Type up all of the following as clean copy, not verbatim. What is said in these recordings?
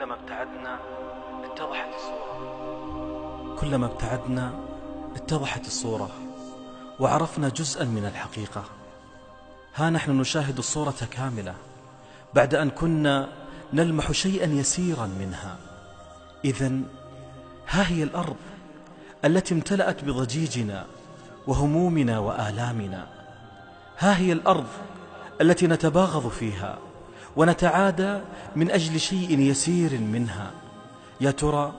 كلما ابتعدنا اتضحت الصورة. كلما ابتعدنا اتضحت الصورة وعرفنا جزءا من الحقيقة. ها نحن نشاهد الصورة كاملة بعد أن كنا نلمح شيئا يسيرا منها. إذن ها هي الأرض التي امتلأت بضجيجنا وهمومنا وآلامنا. ها هي الأرض التي نتباغض فيها ونتعادى من أجل شيء يسير منها. يا ترى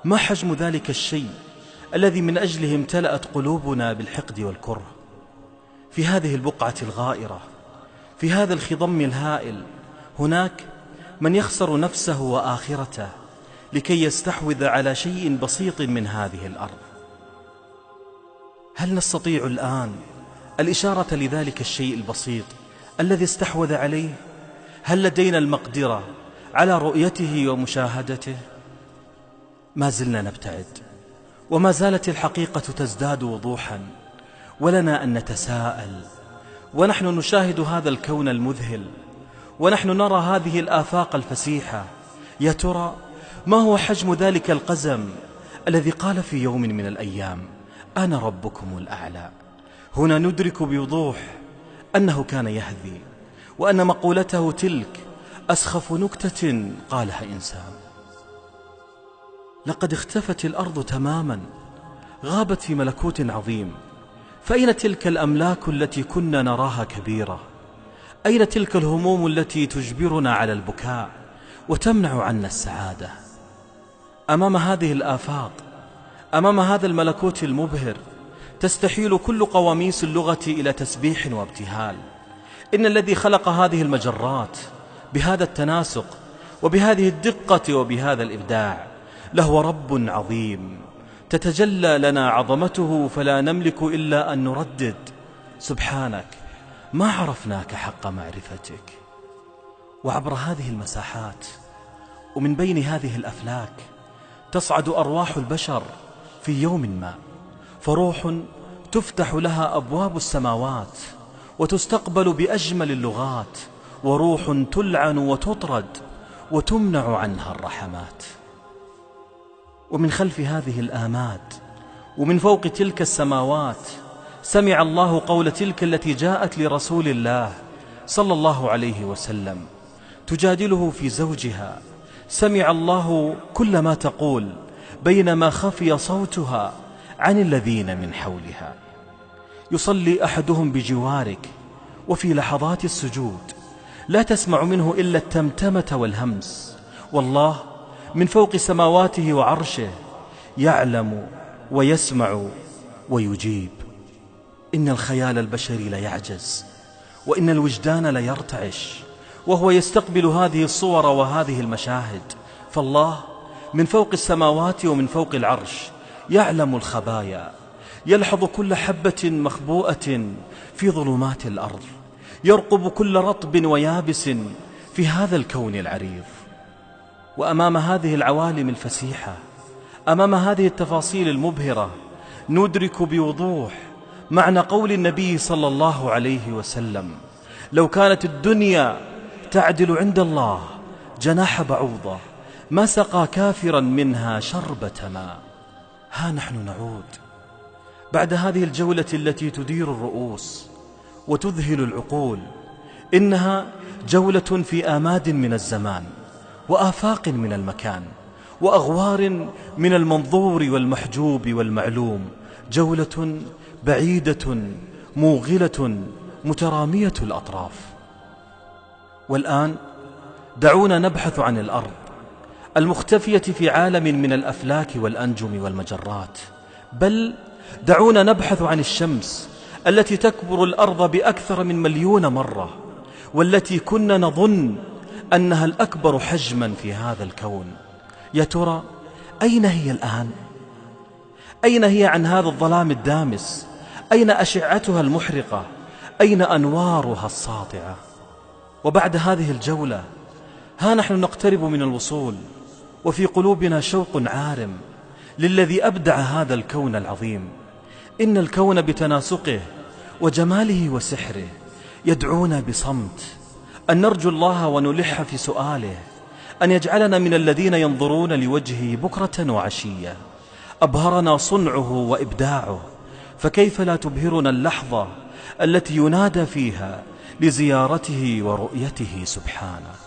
ما حجم ذلك الشيء الذي من أجله امتلأت قلوبنا بالحقد والكره؟ في هذه البقعة الغائرة، في هذا الخضم الهائل، هناك من يخسر نفسه وآخرته لكي يستحوذ على شيء بسيط من هذه الأرض. هل نستطيع الآن الإشارة لذلك الشيء البسيط الذي استحوذ عليه؟ هل لدينا المقدرة على رؤيته ومشاهدته؟ ما زلنا نبتعد، وما زالت الحقيقة تزداد وضوحا، ولنا أن نتساءل ونحن نشاهد هذا الكون المذهل، ونحن نرى هذه الآفاق الفسيحة. يا ترى ما هو حجم ذلك القزم الذي قال في يوم من الأيام أنا ربكم الأعلى؟ هنا ندرك بوضوح أنه كان يهذي، وأن مقولته تلك أسخف نكتة قالها إنسان. لقد اختفت الأرض تماما، غابت في ملكوت عظيم. فأين تلك الأملاك التي كنا نراها كبيرة؟ أين تلك الهموم التي تجبرنا على البكاء وتمنع عنا السعادة؟ أمام هذه الآفاق، أمام هذا الملكوت المبهر، تستحيل كل قواميس اللغة إلى تسبيح وابتهال. إن الذي خلق هذه المجرات بهذا التناسق وبهذه الدقة وبهذا الإبداع لهو رب عظيم، تتجلى لنا عظمته فلا نملك إلا أن نردد سبحانك ما عرفناك حق معرفتك. وعبر هذه المساحات ومن بين هذه الأفلاك تصعد أرواح البشر في يوم ما، فروح تفتح لها أبواب السماوات وتستقبل بأجمل اللغات، وروح تلعن وتطرد وتمنع عنها الرحمات. ومن خلف هذه الآماد ومن فوق تلك السماوات سمع الله قول تلك التي جاءت لرسول الله صلى الله عليه وسلم تجادله في زوجها. سمع الله كل ما تقول بينما خفي صوتها عن الذين من حولها. يصلي أحدهم بجوارك وفي لحظات السجود لا تسمع منه إلا التمتمة والهمس، والله من فوق سماواته وعرشه يعلم ويسمع ويجيب. إن الخيال البشري ليعجز، وإن الوجدان ليرتعش وهو يستقبل هذه الصور وهذه المشاهد. فالله من فوق السماوات ومن فوق العرش يعلم الخبايا، يلحظ كل حبة مخبوءة في ظلمات الأرض، يرقب كل رطب ويابس في هذا الكون العريض. وأمام هذه العوالم الفسيحة، أمام هذه التفاصيل المبهرة، ندرك بوضوح معنى قول النبي صلى الله عليه وسلم لو كانت الدنيا تعدل عند الله جناح بعوضة ما سقى كافرا منها شربة ماء. ها نحن نعود بعد هذه الجولة التي تدير الرؤوس وتذهل العقول. إنها جولة في آماد من الزمان وآفاق من المكان وأغوار من المنظور والمحجوب والمعلوم، جولة بعيدة موغلة مترامية الأطراف. والآن دعونا نبحث عن الأرض المختفية في عالم من الأفلاك والأنجم والمجرات، بل دعونا نبحث عن الشمس التي تكبر الأرض بأكثر من 1,000,000 مرة، والتي كنا نظن أنها الأكبر حجما في هذا الكون. يا ترى أين هي الآن؟ أين هي عن هذا الظلام الدامس؟ أين أشعتها المحرقة؟ أين أنوارها الساطعة؟ وبعد هذه الجولة ها نحن نقترب من الوصول، وفي قلوبنا شوق عارم للذي أبدع هذا الكون العظيم. إن الكون بتناسقه وجماله وسحره يدعونا بصمت أن نرجو الله ونلح في سؤاله، أن يجعلنا من الذين ينظرون لوجهه بكرة وعشية. أبهرنا صنعه وإبداعه، فكيف لا تبهرنا اللحظة التي ينادى فيها لزيارته ورؤيته سبحانه.